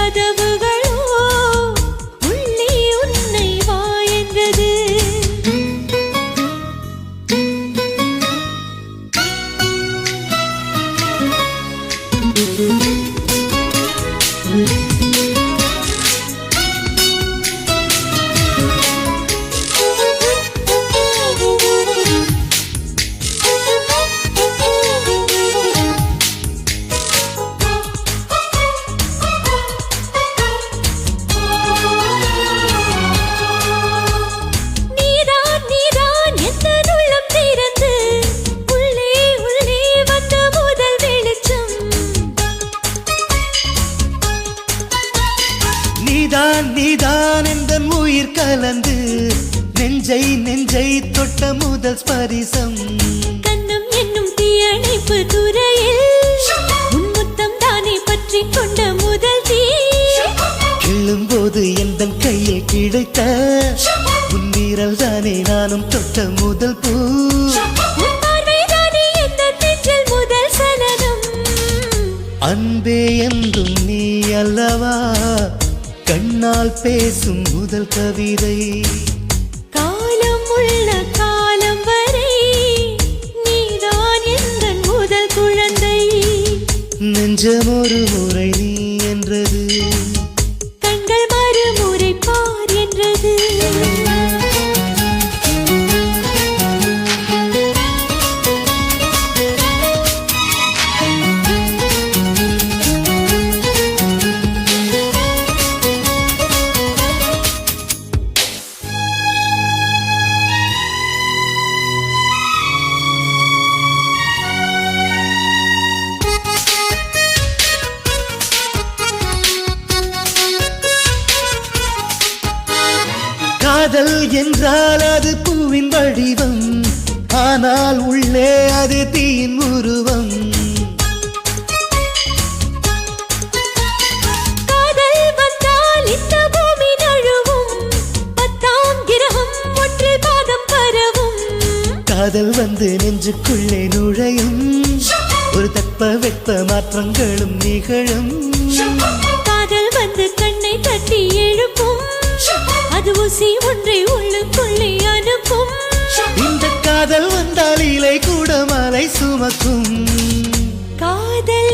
கதவுகளோ உள்ளே உன்னை வா என்றது. நீதான் எந்தன் உயிர் கலந்து நெஞ்சை நெஞ்சை தொட்ட முதல் ஸ்பரிசம். கண்ணம் என்னும் தீயணைப்பு துறையில் உன் முத்தம் தானே பற்றி கொண்ட முதல் தீ. கிள்ளும் போது எந்தன் கையில் கிடைத்த உன் வீரல் தானே நானும் தொட்ட முதல் பூ. முதல் சலனம் அன்பே என்றும் நீ அல்லவா கண்ணால் பேசும் முதல் கவிதை. காலம் உள்ள காலம் வரை நீதான் எந்தன் முதல் குழந்தை. நெஞ்சம் ஒரு முறை நீ என்றது, கண்கள் மறுமுறை பார் என்றது. காதல் என்றால் அது பூவின் வடிவம், ஆனால் உள்ளே அது தீயின் உருவம். காதல் வந்தால் இந்த பூமி நழுவும், 10ஆம் கிரகம் ஒன்றில் பாதம் பரவும். காதல் வந்து நெஞ்சுக்குள்ளே நுழையும், ஒரு தட்ப வெட்ப மாற்றங்களும் நிகழும். காதல் வந்து கண்ணை தட்டி எழுப்பும், அது ஊசி ஒன்றை உள்ளுக்குள்ளே அனுப்பும். இந்த காதல் வந்தால் இலை கூட மலை சுமக்கும். காதல்